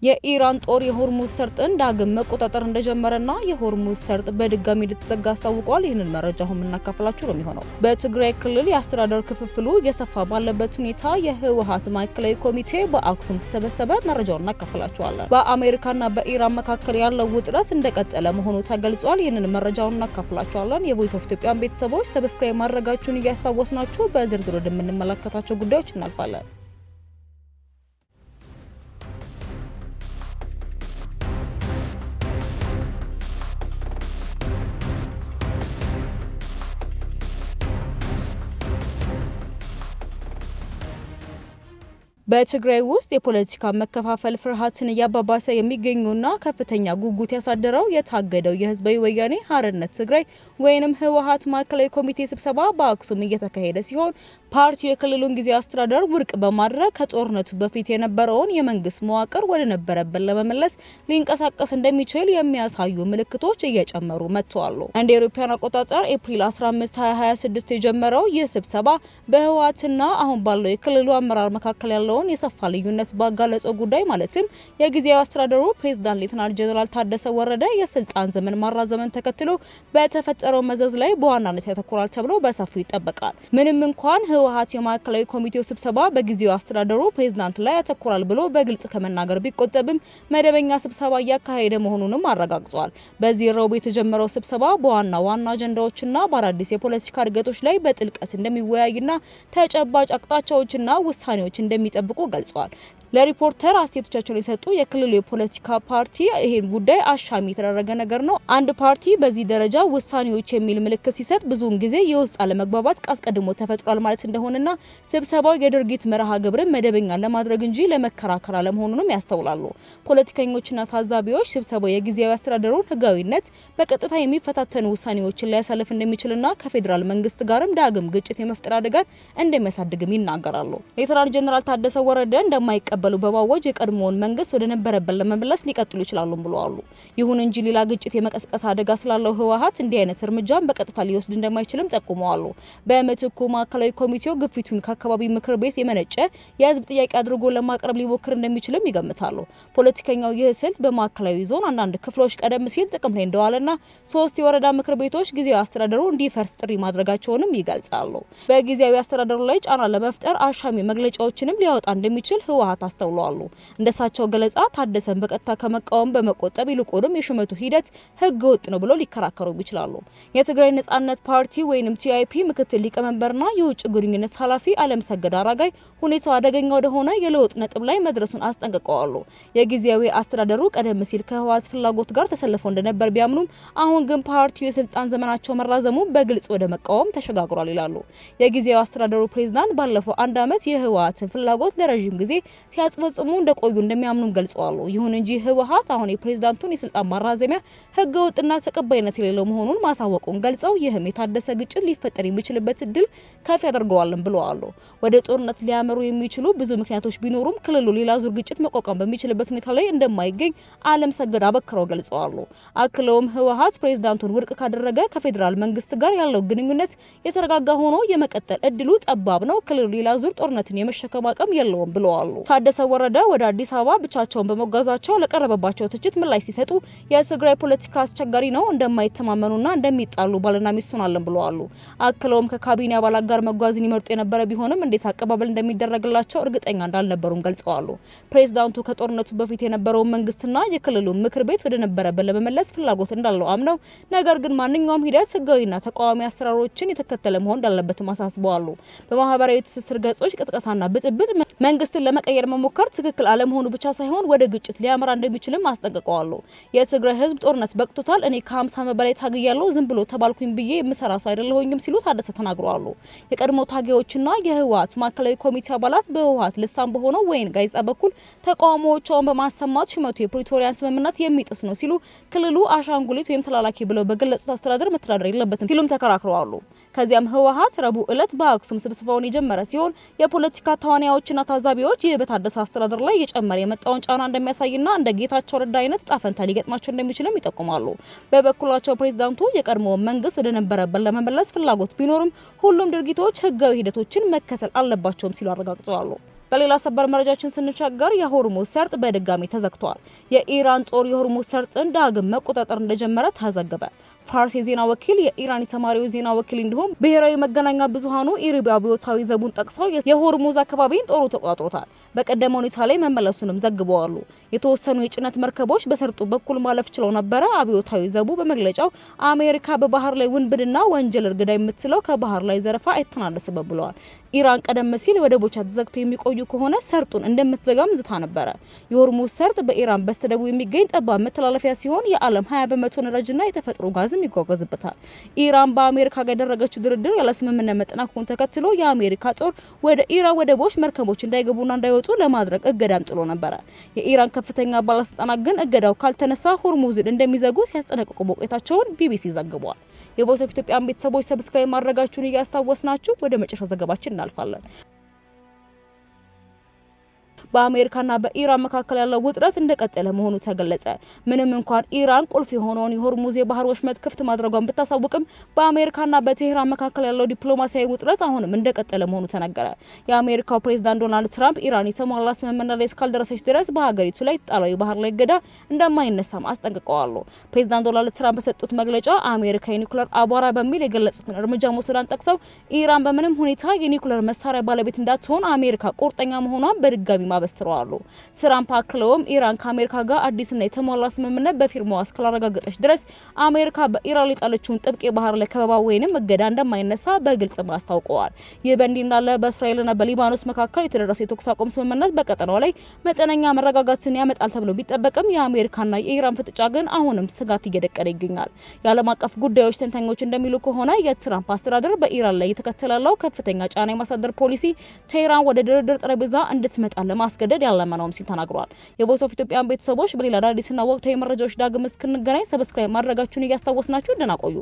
የኢራን ጦር የሆርሙዝ ሰርጥን ዳግም መቆጣጠር እንደጀመረና የሆርሙዝ ሰርጥ በድጋሚ እንደተዘጋ አስታውቋል። ይህንን መረጃ አሁን እናካፍላችሁ ነው የሚሆነው። በትግራይ ክልል የአስተዳደር ክፍፍሉ እየሰፋ ባለበት ሁኔታ የህወሓት ማዕከላዊ ኮሚቴ በአክሱም ተሰበሰበ። መረጃውን እናካፍላችኋለን። በአሜሪካና በኢራን መካከል ያለው ውጥረት እንደቀጠለ መሆኑ ተገልጿል። ይህንን መረጃውን እናካፍላችኋለን። የቮይስ ኦፍ ኢትዮጵያን ቤተሰቦች ሰብስክራይብ ማድረጋችሁን እያስታወስናችሁ በዝርዝር ወደምንመለከታቸው ጉዳዮች እናልፋለን። በትግራይ ውስጥ የፖለቲካ መከፋፈል ፍርሃትን እያባባሰ የሚገኙና ከፍተኛ ጉጉት ያሳደረው የታገደው የህዝባዊ ወያኔ ሓርነት ትግራይ ወይንም ህወሓት ማዕከላዊ ኮሚቴ ስብሰባ በአክሱም እየተካሄደ ሲሆን ፓርቲው የክልሉን ጊዜያዊ አስተዳደር ውድቅ በማድረግ ከጦርነቱ በፊት የነበረውን የመንግስት መዋቅር ወደ ነበረበት ለመመለስ ሊንቀሳቀስ እንደሚችል የሚያሳዩ ምልክቶች እየጨመሩ መጥተዋል። እንደ አውሮፓውያን አቆጣጠር ኤፕሪል 15 2026 የጀመረው ይህ ስብሰባ በህወሓትና አሁን ባለው የክልሉ አመራር መካከል ያለው የሰፋ ልዩነት ባጋለጸው ጉዳይ ማለትም የጊዜያዊ አስተዳደሩ ፕሬዝዳንት ሌተናል ጀነራል ታደሰ ወረደ የስልጣን ዘመን ማራዘምን ተከትሎ በተፈጠረው መዘዝ ላይ በዋናነት ያተኮራል ተብሎ በሰፊው ይጠበቃል። ምንም እንኳን ህወሓት የማዕከላዊ ኮሚቴው ስብሰባ በጊዜያዊ አስተዳደሩ ፕሬዝዳንት ላይ ያተኮራል ብሎ በግልጽ ከመናገር ቢቆጠብም መደበኛ ስብሰባ እያካሄደ መሆኑንም አረጋግጧል። በዚህ ረቡዕ የተጀመረው ስብሰባ በዋና አጀንዳዎችና በአዳዲስ የፖለቲካ እድገቶች ላይ በጥልቀት እንደሚወያይና ተጨባጭ አቅጣጫዎችና ውሳኔዎች እንደሚጠብቁ ገልጿል። ለሪፖርተር አስተያየቶቻቸውን የሰጡ የክልሉ የፖለቲካ ፓርቲ ይሄን ጉዳይ አሻሚ የተደረገ ነገር ነው፣ አንድ ፓርቲ በዚህ ደረጃ ውሳኔዎች የሚል ምልክት ሲሰጥ ብዙውን ጊዜ የውስጥ አለመግባባት አስቀድሞ ተፈጥሯል ማለት እንደሆነና ስብሰባው የድርጊት መርሃ ግብርን መደበኛ ለማድረግ እንጂ ለመከራከር አለመሆኑንም ያስተውላሉ። ፖለቲከኞችና ታዛቢዎች ስብሰባው የጊዜያዊ አስተዳደሩን ህጋዊነት በቀጥታ የሚፈታተኑ ውሳኔዎችን ሊያሳልፍ እንደሚችልና ከፌዴራል መንግስት ጋርም ዳግም ግጭት የመፍጠር አደጋን እንደሚያሳድግም ይናገራሉ። ሌተናል ጀነራል ታደሰ ወረደ እንደማይቀበሉ በማወጅ የቀድሞውን መንግስት ወደ ነበረበት ለመመለስ ሊቀጥሉ ይችላሉ ብለዋል። ይሁን እንጂ ሌላ ግጭት የመቀስቀስ አደጋ ስላለው ህወሓት እንዲህ አይነት እርምጃን በቀጥታ ሊወስድ እንደማይችልም ጠቁመዋል። በምትኩ ማዕከላዊ ኮሚቴው ግፊቱን ከአካባቢ ምክር ቤት የመነጨ የህዝብ ጥያቄ አድርጎ ለማቅረብ ሊሞክር እንደሚችልም ይገምታሉ። ፖለቲከኛው ይህ ስልት በማዕከላዊ ዞን አንዳንድ ክፍሎች ቀደም ሲል ጥቅም ላይ እንደዋለና 3 የወረዳ ምክር ቤቶች ጊዜያዊ አስተዳደሩ እንዲፈርስ ጥሪ ማድረጋቸውንም ይገልጻሉ። በጊዜያዊ አስተዳደሩ ላይ ጫና ለመፍጠር አሻሚ መግለጫዎችንም ሊያወጣ እንደሚችል ህወሓት አስተውለዋል። እንደሳቸው ገለጻ ታደሰን በቀጥታ ከመቃወም በመቆጠብ ይልቁንም የሹመቱ ሂደት ህገ ወጥ ነው ብሎ ሊከራከሩ ይችላሉ። የትግራይ ነጻነት ፓርቲ ወይንም ቲአይፒ ምክትል ሊቀመንበርና የውጭ ግንኙነት ኃላፊ አለምሰገድ አራጋይ ሁኔታው አደገኛ ወደሆነ የለውጥ ነጥብ ላይ መድረሱን አስጠንቅቀዋል። የጊዜያዊ አስተዳደሩ ቀደም ሲል ከህወሓት ፍላጎት ጋር ተሰልፈው እንደነበር ቢያምኑም አሁን ግን ፓርቲው የስልጣን ዘመናቸው መራዘሙ በግልጽ ወደ መቃወም ተሸጋግሯል ይላሉ። የጊዜያዊ አስተዳደሩ ፕሬዝዳንት ባለፈው አንድ አመት የህወሓትን ፍላጎት ለረጅም ጊዜ ሲያጽፈጽሙ እንደቆዩ እንደሚያምኑም ገልጸዋል። ይሁን እንጂ ህወሓት አሁን የፕሬዝዳንቱን የስልጣን ማራዘሚያ ህገ ወጥና ተቀባይነት የሌለው መሆኑን ማሳወቁን ገልጸው ይህም የታደሰ ግጭት ሊፈጠር የሚችልበት እድል ከፍ ያደርገዋልም ብለዋል። ወደ ጦርነት ሊያመሩ የሚችሉ ብዙ ምክንያቶች ቢኖሩም ክልሉ ሌላ ዙር ግጭት መቋቋም በሚችልበት ሁኔታ ላይ እንደማይገኝ አለምሰገድ አበክረው ገልጸዋል። አክለውም ህወሓት ፕሬዝዳንቱን ውድቅ ካደረገ ከፌዴራል መንግስት ጋር ያለው ግንኙነት የተረጋጋ ሆኖ የመቀጠል እድሉ ጠባብ ነው፣ ክልሉ ሌላ ዙር ጦርነትን የመሸከም አቅም የለውም ብለዋል። ታደሰ ወረደ ወደ አዲስ አበባ ብቻቸውን በመጓዛቸው ለቀረበባቸው ትችት ምላሽ ሲሰጡ የትግራይ ፖለቲካ አስቸጋሪ ነው፣ እንደማይተማመኑና እንደሚጣሉ ባልና ሚስት ሆናለን ብለዋል። አክለውም ከካቢኔ አባላት ጋር መጓዝን ይመርጡ የነበረ ቢሆንም እንዴት አቀባበል እንደሚደረግላቸው እርግጠኛ እንዳልነበሩም ገልጸዋል። ፕሬዝዳንቱ ከጦርነቱ በፊት የነበረውን መንግስትና የክልሉ ምክር ቤት ወደ ነበረበት ለመመለስ ፍላጎት እንዳለው አምነው ነገር ግን ማንኛውም ሂደት ህጋዊና ተቃዋሚ አሰራሮችን የተከተለ መሆን እንዳለበትም አሳስበዋል። በማህበራዊ ትስስር ገጾች ቅስቀሳና ብጥብጥ መንግስትን ለመቀየር መሞከር ትክክል አለመሆኑ ብቻ ሳይሆን ወደ ግጭት ሊያመራ እንደሚችልም አስጠንቅቀዋል። የትግራይ ህዝብ ጦርነት በቅቶታል፣ እኔ ከ50 ዓመት በላይ ታግያለሁ፣ ዝም ብሎ ተባልኩኝ ብዬ የምሰራ ሰው አይደለሁኝም ሲሉ ታደሰ ተናግረዋል። የቀድሞ ታጋዮችና የህወሓት ማዕከላዊ ኮሚቴ አባላት በህወሓት ልሳን በሆነው ወይን ጋዜጣ በኩል ተቃውሞዎቻቸውን በማሰማት ሹመቱ የፕሪቶሪያን ስምምነት የሚጥስ ነው ሲሉ ክልሉ አሻንጉሊት ወይም ተላላኪ ብለው በገለጹት አስተዳደር መተዳደር የለበትም ሲሉም ተከራክረዋል። ከዚያም ህወሓት ረቡዕ ዕለት በአክሱም ስብሰባውን የጀመረ ሲሆን የፖለቲካ ተዋናዮችና ታዛቢዎች ይህ በታደሰ አስተዳደር ላይ የጨመረ የመጣውን ጫና እንደሚያሳይና እንደ ጌታቸው ረዳ አይነት ጣፈንታ ሊገጥማቸው እንደሚችልም ይጠቁማሉ። በበኩላቸው ፕሬዝዳንቱ የቀድሞውን መንግስት ወደ ነበረበት ለመመለስ ፍላጎት ቢኖርም ሁሉም ድርጊቶች ህጋዊ ሂደቶችን መከተል አለባቸውም ሲሉ አረጋግጠዋል። በሌላ ሰበር መረጃችን ስንሻገር የሆርሙዝ ሰርጥ በድጋሚ ተዘግቷል። የኢራን ጦር የሆርሙዝ ሰርጥን ዳግም መቆጣጠር እንደጀመረ ተዘገበ። ፋርስ የዜና ወኪል፣ የኢራን የተማሪው ዜና ወኪል እንዲሁም ብሔራዊ መገናኛ ብዙሃኑ ኢራን አብዮታዊ ዘቡን ጠቅሰው የሆርሙዝ አካባቢን ጦሩ ተቆጣጥሮታል፣ በቀደመ ሁኔታ ላይ መመለሱንም ዘግበዋል። የተወሰኑ የጭነት መርከቦች በሰርጡ በኩል ማለፍ ችለው ነበረ። አብዮታዊ ዘቡ በመግለጫው አሜሪካ በባህር ላይ ውንብድና ወንጀል እርግዳ የምትለው ከባህር ላይ ዘረፋ አይተናነስም ብለዋል። ኢራን ቀደም ሲል ወደቦቿ ተዘግተው የሚቆዩ ከሆነ ሰርጡን እንደምትዘጋም ዝታ ነበረ። የሆርሙዝ ሰርጥ በኢራን በስተደቡብ የሚገኝ ጠባብ መተላለፊያ ሲሆን የዓለም 20% ነዳጅና የተፈጥሮ ጋዝም ይጓጓዝበታል። ኢራን በአሜሪካ ጋር ያደረገችው ድርድር ያለ ስምምነት መጠናቀቁን ተከትሎ የአሜሪካ ጦር ወደ ኢራን ወደቦች መርከቦች እንዳይገቡና እንዳይወጡ ለማድረግ እገዳም ጥሎ ነበረ። የኢራን ከፍተኛ ባለስልጣናት ግን እገዳው ካልተነሳ ሆርሙዝን እንደሚዘጉ ሲያስጠነቅቁ መቆየታቸውን ቢቢሲ ዘግቧል። የቮይስ ኦፍ ኢትዮጵያ ቤተሰቦች ሰብስክራይብ ማድረጋችሁን እያስታወስናችሁ ወደ መጨረሻ ዘገባችን እናልፋለን። በአሜሪካና በኢራን መካከል ያለው ውጥረት እንደቀጠለ መሆኑ ተገለጸ። ምንም እንኳን ኢራን ቁልፍ የሆነውን የሆርሙዝ የባህር ወሽመጥ ክፍት ማድረጓን ብታሳውቅም በአሜሪካና በቴህራን መካከል ያለው ዲፕሎማሲያዊ ውጥረት አሁንም እንደቀጠለ መሆኑ ተነገረ። የአሜሪካው ፕሬዝዳንት ዶናልድ ትራምፕ ኢራን የተሟላ ስምምነት ላይ እስካልደረሰች ድረስ በሀገሪቱ ላይ የተጣለው የባህር ላይ እገዳ እንደማይነሳም አስጠንቅቀዋል። ፕሬዝዳንት ዶናልድ ትራምፕ በሰጡት መግለጫ አሜሪካ የኒውክሌር አቧራ በሚል የገለጹትን እርምጃ መውሰዷን ጠቅሰው ኢራን በምንም ሁኔታ የኒውክሌር መሳሪያ ባለቤት እንዳትሆን አሜሪካ ቁርጠኛ መሆኗን በድጋሚ አበስረዋል። ትራምፕ አክለውም ኢራን ከአሜሪካ ጋር አዲስና የተሟላ ስምምነት በፊርማዋ እስካላረጋገጠች ድረስ አሜሪካ በኢራን የጣለችውን ጥብቅ የባህር ላይ ከበባ ወይንም እገዳ እንደማይነሳ በግልጽ አስታውቀዋል። ይህ በእንዲህ እንዳለ በእስራኤልና በሊባኖስ መካከል የተደረሰው የተኩስ አቁም ስምምነት በቀጠናው ላይ መጠነኛ መረጋጋትን ያመጣል ተብሎ ቢጠበቅም የአሜሪካና የኢራን ፍጥጫ ግን አሁንም ስጋት እየደቀነ ይገኛል። የዓለም አቀፍ ጉዳዮች ተንታኞች እንደሚሉ ከሆነ የትራምፕ አስተዳደር በኢራን ላይ የተከተለ ያለው ከፍተኛ ጫና የማሳደር ፖሊሲ ቴህራን ወደ ድርድር ጠረጴዛ እንድትመጣ ማስገደድ ያለመ ነው ሲል ተናግሯል። የቮይስ ኦፍ ኢትዮጵያ ቤተሰቦች በሌላ አዳዲስና ወቅታዊ መረጃዎች ዳግም እስክንገናኝ ሰብስክራይብ ማድረጋችሁን እያስታወስናችሁ ደህና ቆዩ።